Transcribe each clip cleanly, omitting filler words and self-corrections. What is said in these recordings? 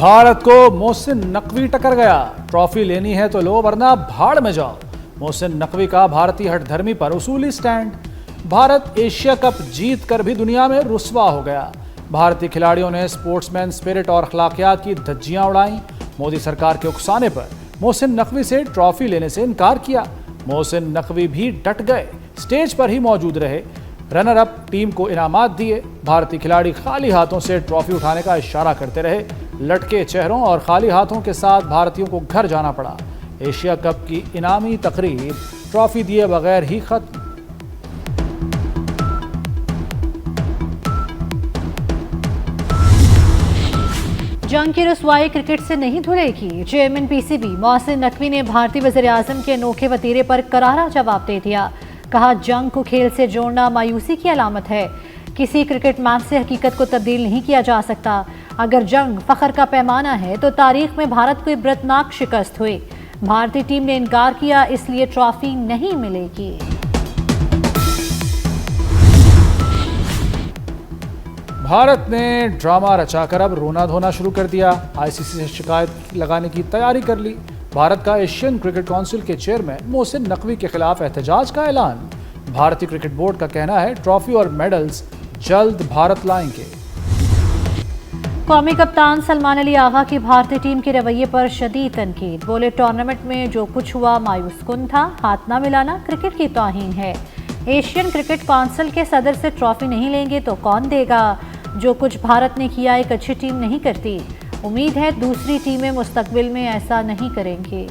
भारत को मोहसिन नकवी टकर गया। ट्रॉफी लेनी है तो लो वरना भाड़ में जाओ। मोहसिन नकवी का भारतीय हठधर्मी पर उसूली स्टैंड। भारत एशिया कप जीत कर भी दुनिया में रुस्वा हो गया। भारतीय खिलाड़ियों ने स्पोर्ट्समैन स्पिरिट और अखलाकियात की धज्जियां उड़ाई। मोदी सरकार के उकसाने पर मोहसिन नकवी से ट्रॉफी लेने से इनकार किया। मोहसिन नकवी भी डट गए, स्टेज पर ही मौजूद रहे। रनर अप टीम को इनामात दिए। भारतीय खिलाड़ी खाली हाथों से ट्रॉफी उठाने का इशारा करते रहे। लटके चेहरों और खाली हाथों के साथ भारतीयों को घर जाना पड़ा। एशिया कप की इनामी तकरीब ट्रॉफी दिए बगैर ही खत्म। जंग की रुसवाई क्रिकेट से नहीं धुलेगी। चेयरमैन पीसीबी मोहसिन नकवी ने भारतीय वज़ीर-ए-आज़म के अनोखे वतीरे पर करारा जवाब दे दिया। कहा, जंग को खेल से जोड़ना मायूसी की अलामत है। किसी क्रिकेट मैच से हकीकत को तब्दील नहीं किया जा सकता। अगर जंग फख्र का पैमाना है तो तारीख में भारत को इबरतनाक शिकस्त हुई। भारतीय टीम ने इनकार किया, इसलिए ट्रॉफी नहीं मिलेगी। भारत ने ड्रामा रचाकर अब रोना धोना शुरू कर दिया। आईसीसी से शिकायत लगाने की तैयारी कर ली। भारत का एशियन क्रिकेट काउंसिल के चेयरमैन मोहसिन नकवी के खिलाफ एहतजाज का ऐलान। भारतीय क्रिकेट बोर्ड का कहना है ट्रॉफी और मेडल्स जल्द भारत लाएंगे। कौमी कप्तान सलमान अली आगा की भारतीय टीम के रवैये पर शदीद तनकीद। बोले, टूर्नामेंट में जो कुछ हुआ मायूस कुन था। हाथ ना मिलाना क्रिकेट की तौहीन है। एशियन क्रिकेट काउंसिल के सदर से ट्रॉफी नहीं लेंगे तो कौन देगा। जो कुछ भारत ने किया एक अच्छी टीम नहीं करती। उम्मीद है दूसरी टीमें मुस्तकबिल में ऐसा नहीं करेंगी।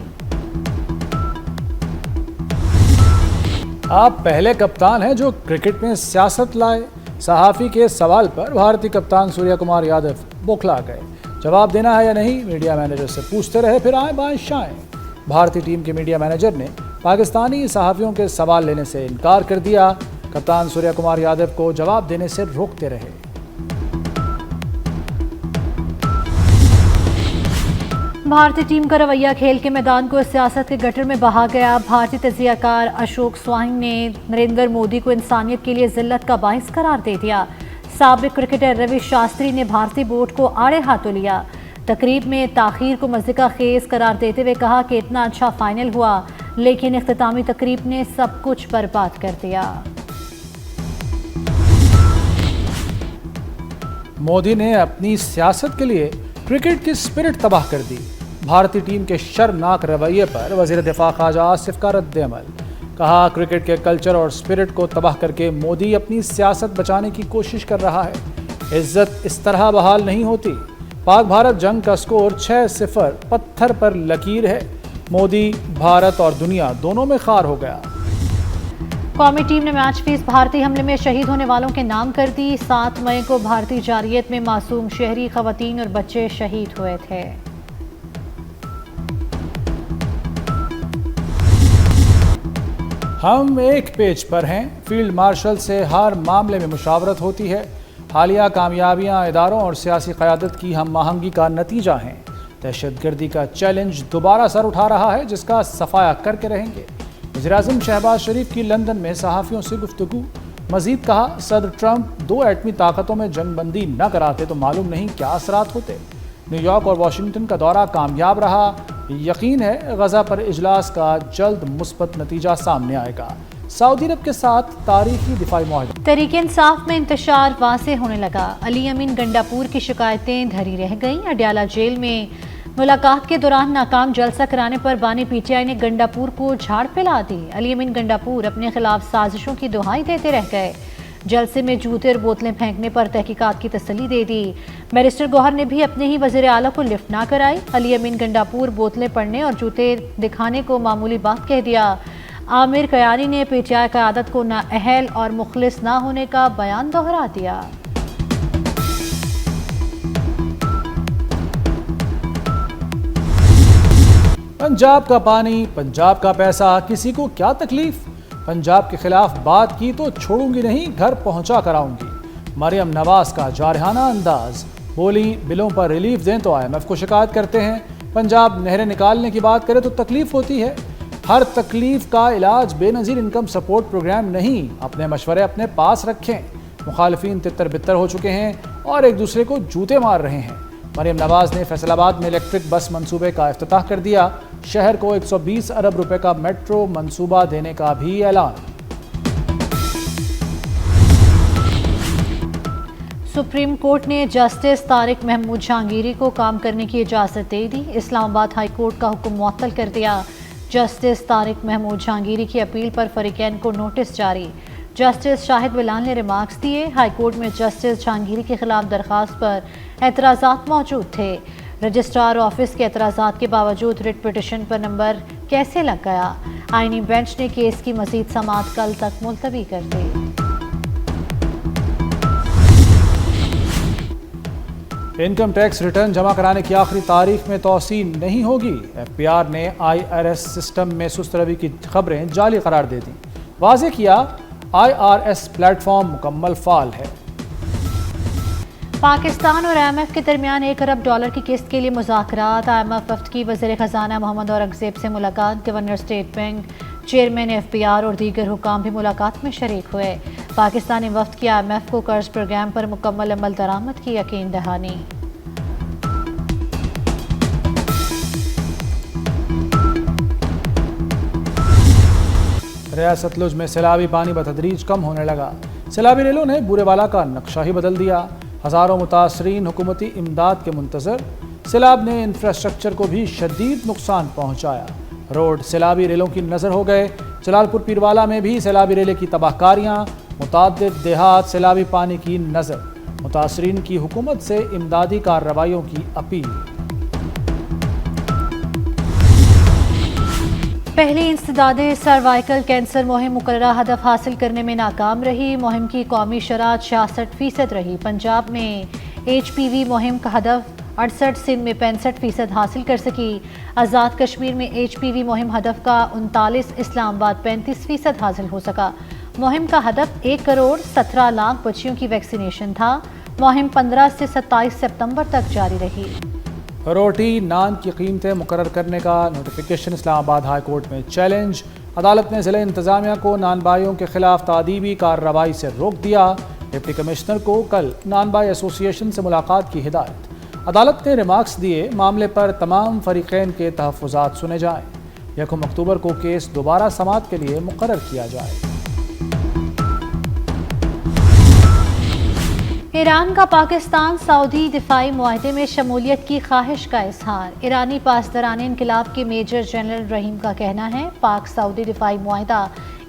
आप पहले कप्तान हैं जो क्रिकेट में सियासत लाए। सहाफ़ी के सवाल पर भारतीय कप्तान सूर्य कुमार यादव बौखला गए। जवाब देना है या नहीं, मीडिया मैनेजर से पूछते रहे, फिर आए बाएं शाएं। भारतीय टीम के मीडिया मैनेजर ने पाकिस्तानी सहाफ़ियों के सवाल लेने से इनकार कर दिया। कप्तान सूर्य कुमार यादव को जवाब देने से रोकते रहे। भारतीय टीम का रवैया खेल के मैदान को सियासत के गटर में बहा गया। भारतीय तजियाकार अशोक स्वाइन ने नरेंद्र मोदी को इंसानियत के लिए जिल्लत का बाइस करार दे दिया। साबिक क्रिकेटर रवि शास्त्री ने भारतीय बोर्ड को आड़े हाथों लिया। तकरीब में ताखीर को मज़ीका खेज करार देते हुए कहा कि इतना अच्छा फाइनल हुआ, लेकिन इख्तितामी तकरीब ने सब कुछ बर्बाद कर दिया। मोदी ने अपनी सियासत के लिए क्रिकेट की स्पिरिट तबाह कर दी। भारतीय टीम के शर्मनाक रवैये पर वज़ीर दिफा ख्वाजा आसिफ का रद्द-ए-अमल। कहा, क्रिकेट के कल्चर और स्पिरिट को तबाह करके मोदी अपनी सियासत बचाने की कोशिश कर रहा है। इज्जत इस तरह बहाल नहीं होती। पाक भारत जंग का स्कोर 6-0 पत्थर पर लकीर है। मोदी, भारत और दुनिया दोनों में खार हो गया। कौमी टीम ने मैच फीस भारतीय हमले में शहीद होने वालों के नाम कर दी। 7 मई को भारतीय जारियत में मासूम शहरी, खवातीन और बच्चे शहीद हुए थे। हम एक पेज पर हैं। फील्ड मार्शल से हर मामले में मुशावरत होती है। हालिया कामयाबियां इदारों और सियासी क़यादत की हम आहंगी का नतीजा हैं। दहशतगर्दी का चैलेंज दोबारा सर उठा रहा है, जिसका सफाया करके रहेंगे। वज़ीर-ए-आज़म शहबाज शरीफ की लंदन में सहाफ़ियों से गुफ्तगू। मज़ीद कहा, सदर ट्रंप 2 एटमी ताकतों में जंगबंदी न कराते तो मालूम नहीं क्या असरात होते। न्यूयॉर्क और वाशिंगटन का दौरा कामयाब रहा। यकीन है गजा पर इजलास का जल्द मुस्बत नतीजा सामने आएगा। सऊदी अरब के साथ तारीखी दिफाई मुआहदा। तहरीक इंसाफ में इंतशार वासे होने लगा। अली अमीन गंडापुर की शिकायतें धरी रह गईं। अडयाला जेल में मुलाकात के दौरान नाकाम जलसा कराने पर बानी पीटीआई ने गंडापुर को झाड़ फैला दी। अली अमीन गंडापुर अपने खिलाफ साजिशों की दुहाई देते रह गए। जलसे में जूते और बोतलें फेंकने पर तहकीकात की तसल्ली दे दी। बैरिस्टर गौहर ने भी अपने ही वज़ीर आला को लिफ्ट ना कराई। अली अमीन गंडापुर बोतलें पढ़ने और जूते दिखाने को मामूली बात कह दिया। आमिर कयानी ने पीटीआई क़यादत को नाअहल और मुखलिस ना होने का बयान दोहरा दिया। पंजाब का पानी, पंजाब का पैसा, किसी को क्या तकलीफ। पंजाब के खिलाफ बात की तो छोड़ूंगी नहीं, घर पहुंचा कराऊंगी। मरियम नवाज का जारहाना अंदाज। बोली, बिलों पर रिलीफ दें तो IMF को शिकायत करते हैं। पंजाब नहरें निकालने की बात करे तो तकलीफ होती है। हर तकलीफ का इलाज बेनज़ीर इनकम सपोर्ट प्रोग्राम नहीं। अपने मशवरे अपने पास रखें। मुखालिफिन तितर बितर हो चुके हैं और एक दूसरे को जूते मार रहे हैं। मरीम नवाज ने फैसलाबाद में इलेक्ट्रिक बस मंसूबे का इफ्तिताह कर दिया। शहर को 120 अरब रुपए का मेट्रो मंसूबा देने का भी ऐलान। सुप्रीम कोर्ट ने जस्टिस तारिक महमूद जहांगीरी को काम करने की इजाज़त दे दी। इस्लामाबाद हाई कोर्ट का हुक्म मुअत्तल कर दिया। जस्टिस तारिक महमूद जहांगीरी की अपील पर फरीकैन को नोटिस जारी। जस्टिस शाहिद बिलाल ने रिमार्क्स दिए। हाई कोर्ट में जस्टिस जहांगीरी के खिलाफ दरख्वास्त पर एतराज़ात मौजूद थे। रजिस्ट्रार ऑफिस के एतराज़ात के बावजूद रिट पिटिशन पर नंबर कैसे लग गया? आईनी बेंच ने केस की मज़ीद समाअत कल तक मुलतवी कर दी। इनकम टैक्स रिटर्न जमा कराने की आखिरी तारीख में तौसी नहीं होगी। FPR ने IRS सिस्टम में सुस्त रवि की खबरें जाली करार दे दी। वाज़ेह किया IRS प्लेटफॉर्म मुकम्मल फाल है। पाकिस्तान और IMF के दरमियान $1 अरब की किस्त के लिए मुज़ाकरात। IMF वफ्द की वज़ीर ख़जाना मोहम्मद औरंगज़ेब से मुलाकात। Governor state bank, chairman FPR और दीगर हुकाम भी मुलाकात में शरीक हुए। पाकिस्तानी वफ्द की IMF को कर्ज प्रोग्राम पर मुकम्मल अमल दरामद की यकीन दहानी। रियासत सतलुज में सैलाबी पानी बतदरीज कम होने लगा। सैलाबी रेलों ने बूरेवाला का नक्शा ही बदल दिया। हज़ारों मुतासरीन हुकूमती इमदाद के मुंतज़र। सैलाब ने इंफ्रास्ट्रक्चर को भी शदीद नुकसान पहुँचाया। रोड सैलाबी रेलों की नज़र हो गए। जलालपुर पीरवाला में भी सैलाबी रेले की तबाहकारियाँ। मुताद्दिद देहात सैलाबी पानी की नज़र। मुतासरीन की हुकूमत से इमदादी कार्रवाइयों की अपील। पहली इंसदादे सर्वाइकल कैंसर मुहिम मुकर्ररा हदफ हासिल करने में नाकाम रही। मुहिम की कौमी शरह 66% रही। पंजाब में HPV मुहिम का हदफ 68, सिंध में 65% हासिल कर सकी। आज़ाद कश्मीर में HPV मुहिम हदफ का 39, इस्लामाबाद 35% हासिल हो सका। मुहिम का हदफ 1,17,00,000 बच्चियों की वैक्सीनेशन था। मुहिम 15 से 27 सितंबर तक जारी रही। रोटी नान की कीमतें मुकर्रर करने का नोटिफिकेशन इस्लामाबाद हाई कोर्ट में चैलेंज। अदालत ने ज़िला इंतज़ामिया को नानबाइयों के खिलाफ तादीबी कार्रवाई से रोक दिया। डिप्टी कमिश्नर को कल नानबाई एसोसिएशन से मुलाकात की हिदायत। अदालत ने रिमार्क्स दिए, मामले पर तमाम फरीकैन के तहफ़्फ़ुज़ात सुने जाएँ। 1 अक्टूबर को केस दोबारा समाअत के लिए मुकर्रर किया जाए। ईरान का पाकिस्तान सऊदी दिफाई मुआहदे में शमूलियत की ख्वाहिश का इजहार। ईरानी पासदारान इनकलाब के मेजर जनरल रहीम का कहना है, पाक सऊदी दिफाई मुआहदा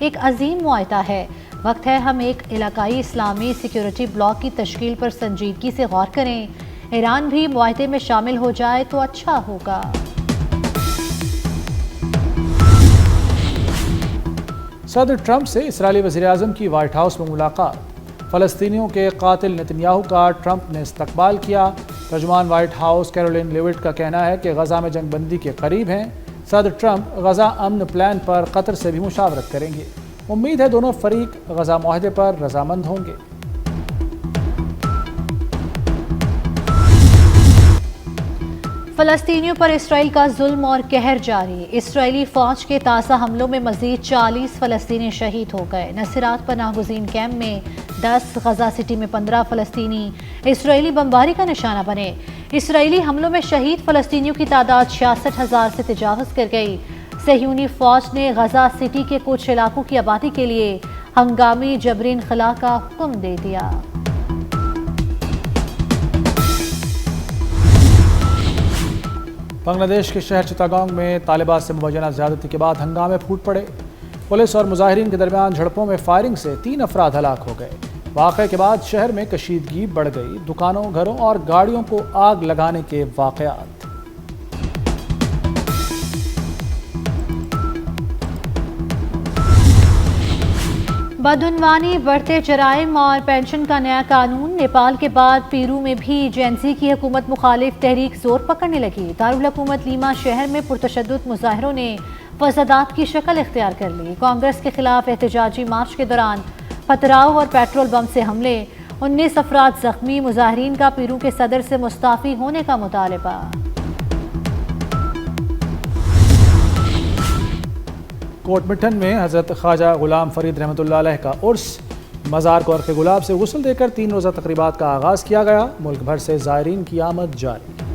एक अजीम मुआहदा है। वक्त है हम एक इलाकाई इस्लामी सिक्योरिटी ब्लॉक की तश्कील पर संजीदगी से गौर करें। ईरान भी मुआहदे में शामिल हो जाए तो अच्छा होगा। सदर ट्रंप से इसराइली वज़ीर-ए-आज़म की व्हाइट हाउस में मुलाकात। फ़लस्तीनियों के कातिल नेतन्याहू का ट्रंप ने इस्तकबाल किया। तर्जुमान व्हाइट हाउस कैरोलिन लेविट का कहना है कि गज़ा में जंगबंदी के करीब हैं। सदर ट्रंप गज़ा अमन प्लान पर कतर से भी मुशावरत करेंगे। उम्मीद है दोनों फरीक गज़ा मुआहदे पर रजामंद होंगे। फ़लस्तीनियों पर इसराइल का जुल्म और कहर जारी। इसराइली फ़ौज के ताज़ा हमलों में मज़ीद 40 फ़लस्तीनी शहीद हो गए। नसीरात पनाहगुज़ीन कैंप में 10, गज़ा सिटी में 15 फ़लस्तीनी इसराइली बमबारी का निशाना बने। इसराइली हमलों में शहीद फ़लस्तीनियों की तादाद 66,000 से तजावज़ कर गई। सहयूनी फ़ौज ने गज़ा सिटी के कुछ इलाकों की आबादी के लिए हंगामी जबरीन खला का हुक्म दे दिया। बांग्लादेश के शहर चिटागोंग में तालिबान से मुबैना ज़्यादती के बाद हंगामे फूट पड़े। पुलिस और मुजाहिरीन के दरमियान झड़पों में फायरिंग से 3 अफराद हलाक हो गए। वाक़े के बाद शहर में कशीदगी बढ़ गई। दुकानों, घरों और गाड़ियों को आग लगाने के वाक़यात। बदउनवानी, बढ़ते जराइम और पेंशन का नया कानून। नेपाल के बाद पीरू में भी जेएनसी की हुकूमत मुखालिफ तहरीक जोर पकड़ने लगी। दारुल हुकूमत लीमा शहर में पुरतशद्दुद मुजाहिरों ने फसादात की शक्ल इख्तियार कर ली। कांग्रेस के खिलाफ एहतजाजी मार्च के दौरान पथराव और पेट्रोल बम से हमले। 19 अफराद जख्मी। मुजाहिरीन का पीरू के सदर से मुस्ताफ़ी होने का मुतालबा। कोटमिठन में हज़रत ख्वाजा गुलाम फरीद रहमतुल्लाह अलैह का उर्स। मज़ार को अर्क़ गुलाब से गुस्ल देकर 3 रोज़ा तक़रीबात का आगाज़ किया गया। मुल्क भर से ज़ायरीन की आमद जारी।